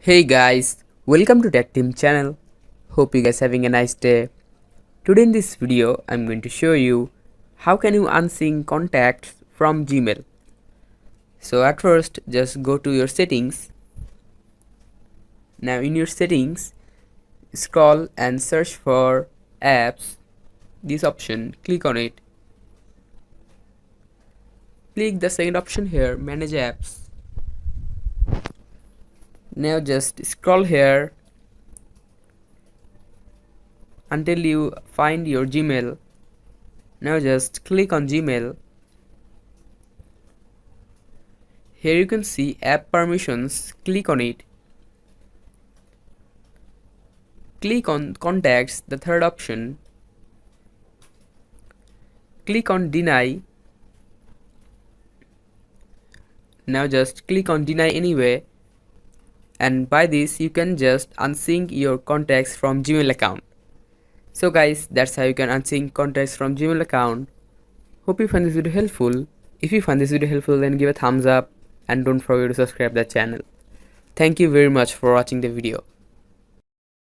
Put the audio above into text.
Hey guys, welcome to Tech Team channel. Hope you guys having a nice day. Today in this video, I'm going to show you how can you unsync contacts from Gmail. So at first, just go to your settings. Now in your settings, scroll and search for apps. This option, click on it. Click the second option here, manage apps. Now just scroll here until you find your Gmail. Now just click on Gmail. Here you can see app permissions, click on it. Click on contacts, the third option. Click on deny. Now just click on deny anyway. And by this you can just unsync your contacts from Gmail account. So guys, that's how you can unsync contacts from Gmail account. Hope you find this video helpful. If you find this video helpful, then give a thumbs up and don't forget to subscribe the channel. Thank you very much for watching the video.